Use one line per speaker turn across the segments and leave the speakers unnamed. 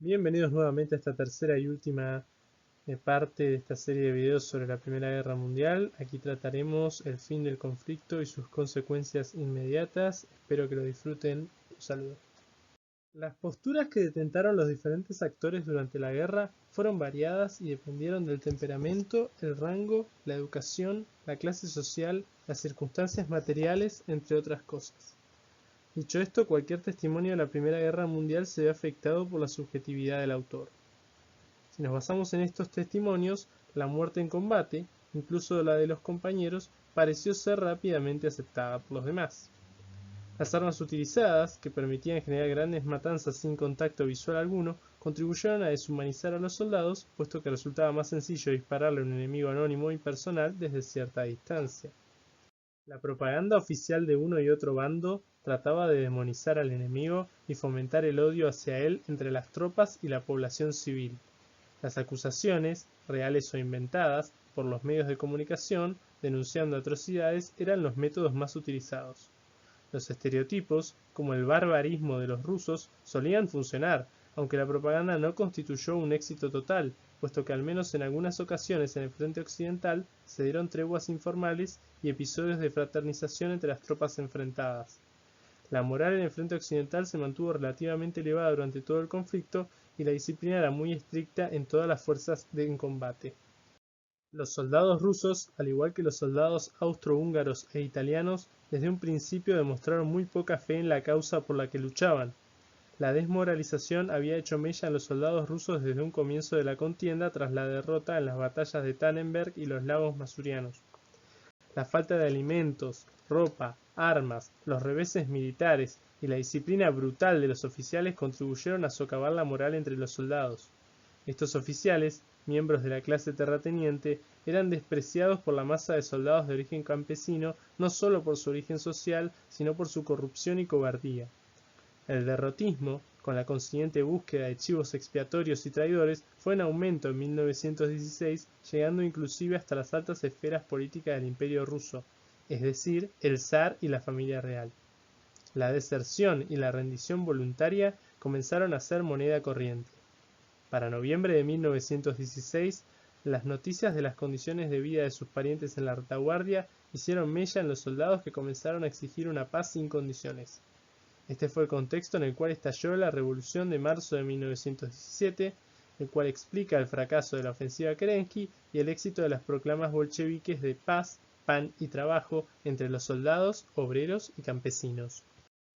Bienvenidos nuevamente a esta tercera y última parte de esta serie de videos sobre la Primera Guerra Mundial. Aquí trataremos el fin del conflicto y sus consecuencias inmediatas. Espero que lo disfruten. Un saludo. Las posturas que detentaron los diferentes actores durante la guerra fueron variadas y dependieron del temperamento, el rango, la educación, la clase social, las circunstancias materiales, entre otras cosas. Dicho esto, cualquier testimonio de la Primera Guerra Mundial se ve afectado por la subjetividad del autor. Si nos basamos en estos testimonios, la muerte en combate, incluso la de los compañeros, pareció ser rápidamente aceptada por los demás. Las armas utilizadas, que permitían generar grandes matanzas sin contacto visual alguno, contribuyeron a deshumanizar a los soldados, puesto que resultaba más sencillo dispararle a un enemigo anónimo y personal desde cierta distancia. La propaganda oficial de uno y otro bando trataba de demonizar al enemigo y fomentar el odio hacia él entre las tropas y la población civil. Las acusaciones, reales o inventadas, por los medios de comunicación, denunciando atrocidades, eran los métodos más utilizados. Los estereotipos, como el barbarismo de los rusos, solían funcionar, aunque la propaganda no constituyó un éxito total, puesto que al menos en algunas ocasiones en el frente occidental se dieron treguas informales y episodios de fraternización entre las tropas enfrentadas. La moral en el frente occidental se mantuvo relativamente elevada durante todo el conflicto y la disciplina era muy estricta en todas las fuerzas en combate. Los soldados rusos, al igual que los soldados austrohúngaros e italianos, desde un principio demostraron muy poca fe en la causa por la que luchaban. La desmoralización había hecho mella en los soldados rusos desde un comienzo de la contienda tras la derrota en las batallas de Tannenberg y los lagos masurianos. La falta de alimentos, ropa, armas, los reveses militares y la disciplina brutal de los oficiales contribuyeron a socavar la moral entre los soldados. Estos oficiales, miembros de la clase terrateniente, eran despreciados por la masa de soldados de origen campesino no solo por su origen social, sino por su corrupción y cobardía. El derrotismo, con la consiguiente búsqueda de chivos expiatorios y traidores, fue en aumento en 1916, llegando inclusive hasta las altas esferas políticas del Imperio ruso, es decir, el zar y la familia real. La deserción y la rendición voluntaria comenzaron a ser moneda corriente. Para noviembre de 1916, las noticias de las condiciones de vida de sus parientes en la retaguardia hicieron mella en los soldados que comenzaron a exigir una paz sin condiciones. Este fue el contexto en el cual estalló la Revolución de marzo de 1917, el cual explica el fracaso de la ofensiva Kerensky y el éxito de las proclamas bolcheviques de paz, pan y trabajo entre los soldados, obreros y campesinos.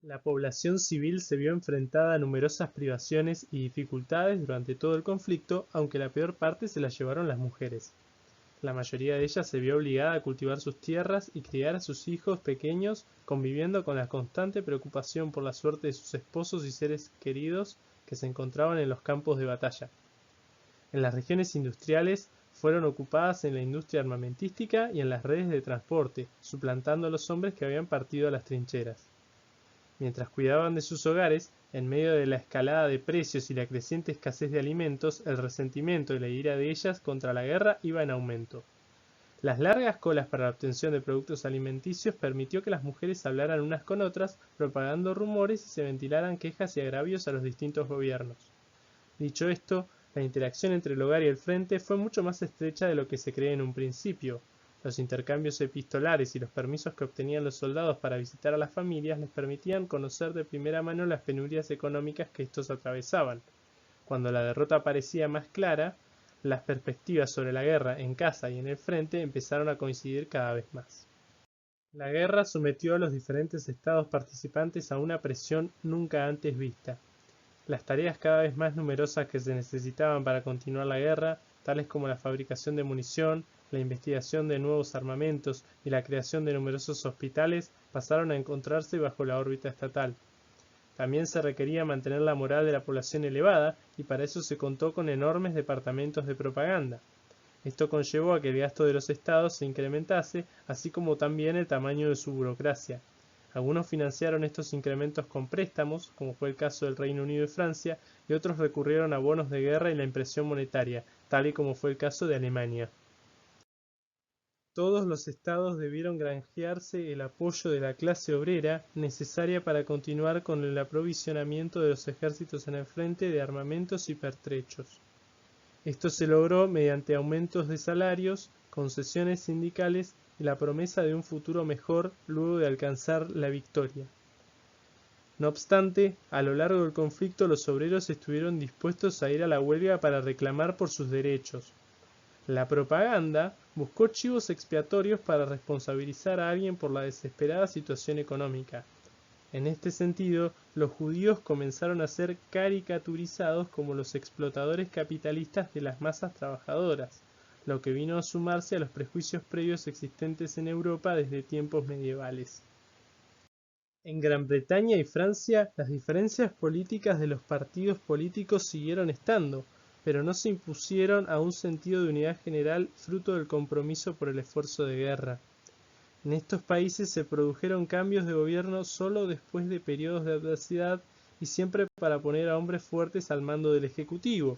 La población civil se vio enfrentada a numerosas privaciones y dificultades durante todo el conflicto, aunque la peor parte se la llevaron las mujeres. La mayoría de ellas se vio obligada a cultivar sus tierras y criar a sus hijos pequeños, conviviendo con la constante preocupación por la suerte de sus esposos y seres queridos que se encontraban en los campos de batalla. En las regiones industriales fueron ocupadas en la industria armamentística y en las redes de transporte, suplantando a los hombres que habían partido a las trincheras. Mientras cuidaban de sus hogares, en medio de la escalada de precios y la creciente escasez de alimentos, el resentimiento y la ira de ellas contra la guerra iba en aumento. Las largas colas para la obtención de productos alimenticios permitió que las mujeres hablaran unas con otras, propagando rumores y se ventilaran quejas y agravios a los distintos gobiernos. Dicho esto, la interacción entre el hogar y el frente fue mucho más estrecha de lo que se cree en un principio. Los intercambios epistolares y los permisos que obtenían los soldados para visitar a las familias les permitían conocer de primera mano las penurias económicas que estos atravesaban. Cuando la derrota parecía más clara, las perspectivas sobre la guerra en casa y en el frente empezaron a coincidir cada vez más. La guerra sometió a los diferentes estados participantes a una presión nunca antes vista. Las tareas cada vez más numerosas que se necesitaban para continuar la guerra, tales como la fabricación de munición, la investigación de nuevos armamentos y la creación de numerosos hospitales, pasaron a encontrarse bajo la órbita estatal. También se requería mantener la moral de la población elevada y para eso se contó con enormes departamentos de propaganda. Esto conllevó a que el gasto de los estados se incrementase, así como también el tamaño de su burocracia. Algunos financiaron estos incrementos con préstamos, como fue el caso del Reino Unido y Francia, y otros recurrieron a bonos de guerra y la impresión monetaria, tal y como fue el caso de Alemania. Todos los estados debieron granjearse el apoyo de la clase obrera necesaria para continuar con el aprovisionamiento de los ejércitos en el frente de armamentos y pertrechos. Esto se logró mediante aumentos de salarios, concesiones sindicales y la promesa de un futuro mejor luego de alcanzar la victoria. No obstante, a lo largo del conflicto los obreros estuvieron dispuestos a ir a la huelga para reclamar por sus derechos. La propaganda buscó chivos expiatorios para responsabilizar a alguien por la desesperada situación económica. En este sentido, los judíos comenzaron a ser caricaturizados como los explotadores capitalistas de las masas trabajadoras, lo que vino a sumarse a los prejuicios previos existentes en Europa desde tiempos medievales. En Gran Bretaña y Francia, las diferencias políticas de los partidos políticos siguieron estando, pero no se impusieron a un sentido de unidad general fruto del compromiso por el esfuerzo de guerra. En estos países se produjeron cambios de gobierno solo después de periodos de adversidad y siempre para poner a hombres fuertes al mando del Ejecutivo,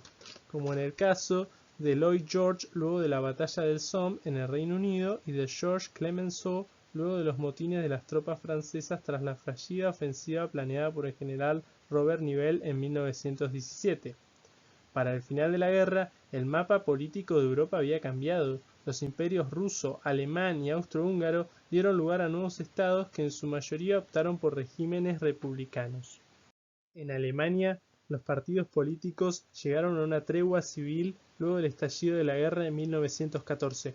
como en el caso de Lloyd George luego de la batalla del Somme en el Reino Unido y de Georges Clemenceau luego de los motines de las tropas francesas tras la fallida ofensiva planeada por el general Robert Nivelle en 1917. Para el final de la guerra, el mapa político de Europa había cambiado. Los imperios ruso, alemán y austrohúngaro dieron lugar a nuevos estados que en su mayoría optaron por regímenes republicanos. En Alemania, los partidos políticos llegaron a una tregua civil luego del estallido de la guerra en 1914.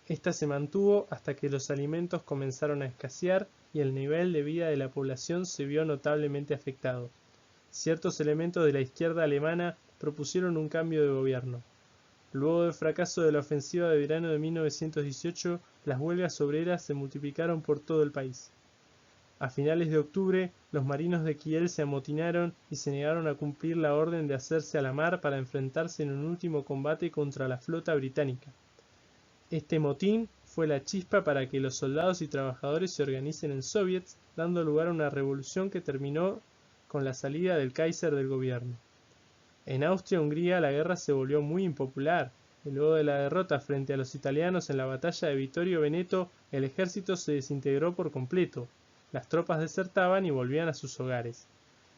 Esta se mantuvo hasta que los alimentos comenzaron a escasear y el nivel de vida de la población se vio notablemente afectado. Ciertos elementos de la izquierda alemana propusieron un cambio de gobierno. Luego del fracaso de la ofensiva de verano de 1918, las huelgas obreras se multiplicaron por todo el país. A finales de octubre, los marinos de Kiel se amotinaron y se negaron a cumplir la orden de hacerse a la mar para enfrentarse en un último combate contra la flota británica. Este motín fue la chispa para que los soldados y trabajadores se organicen en soviets, dando lugar a una revolución que terminó con la salida del Kaiser del gobierno. En Austria-Hungría la guerra se volvió muy impopular, y luego de la derrota frente a los italianos en la batalla de Vittorio Veneto, el ejército se desintegró por completo. Las tropas desertaban y volvían a sus hogares.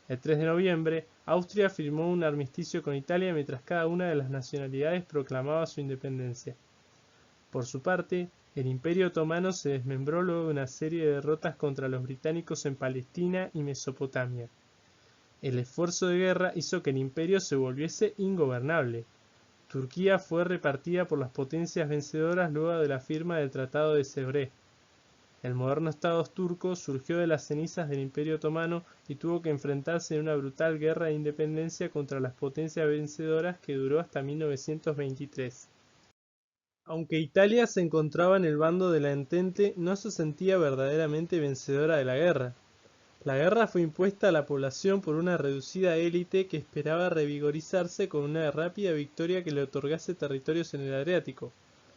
El 3 de noviembre, Austria firmó un armisticio con Italia mientras cada una de las nacionalidades proclamaba su independencia. Por su parte, el Imperio Otomano se desmembró luego de una serie de derrotas contra los británicos en Palestina y Mesopotamia. El esfuerzo de guerra hizo que el imperio se volviese ingobernable. Turquía fue repartida por las potencias vencedoras luego de la firma del Tratado de Sèvres. El moderno Estado turco surgió de las cenizas del Imperio Otomano y tuvo que enfrentarse en una brutal guerra de independencia contra las potencias vencedoras que duró hasta 1923. Aunque Italia se encontraba en el bando de la Entente, no se sentía verdaderamente vencedora de la guerra. La guerra fue impuesta a la población por una reducida élite que esperaba revigorizarse con una rápida victoria que le otorgase territorios en el Adriático,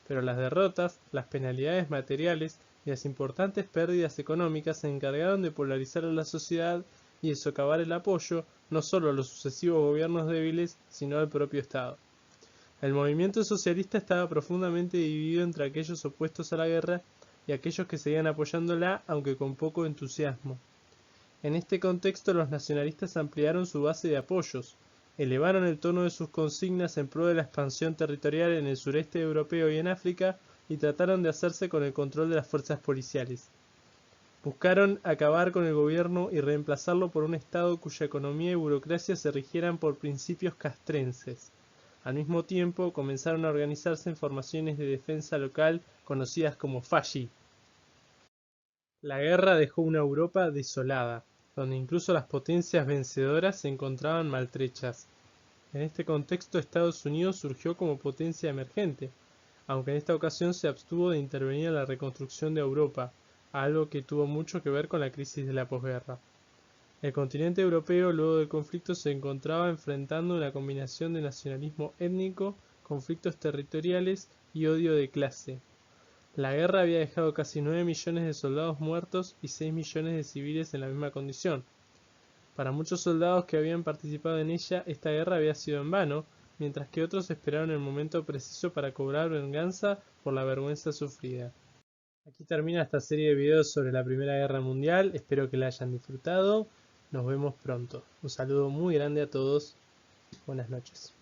pero las derrotas, las penalidades materiales y las importantes pérdidas económicas se encargaron de polarizar a la sociedad y de socavar el apoyo no solo a los sucesivos gobiernos débiles, sino al propio Estado. El movimiento socialista estaba profundamente dividido entre aquellos opuestos a la guerra y aquellos que seguían apoyándola, aunque con poco entusiasmo. En este contexto, los nacionalistas ampliaron su base de apoyos, elevaron el tono de sus consignas en pro de la expansión territorial en el sureste europeo y en África, y trataron de hacerse con el control de las fuerzas policiales. Buscaron acabar con el gobierno y reemplazarlo por un Estado cuya economía y burocracia se rigieran por principios castrenses. Al mismo tiempo, comenzaron a organizarse en formaciones de defensa local conocidas como Fasci. La guerra dejó una Europa desolada, donde incluso las potencias vencedoras se encontraban maltrechas. En este contexto, Estados Unidos surgió como potencia emergente, aunque en esta ocasión se abstuvo de intervenir en la reconstrucción de Europa, algo que tuvo mucho que ver con la crisis de la posguerra. El continente europeo luego del conflicto se encontraba enfrentando una combinación de nacionalismo étnico, conflictos territoriales y odio de clase. La guerra había dejado casi 9 millones de soldados muertos y 6 millones de civiles en la misma condición. Para muchos soldados que habían participado en ella, esta guerra había sido en vano, mientras que otros esperaron el momento preciso para cobrar venganza por la vergüenza sufrida. Aquí termina esta serie de videos sobre la Primera Guerra Mundial, espero que la hayan disfrutado, nos vemos pronto. Un saludo muy grande a todos, buenas noches.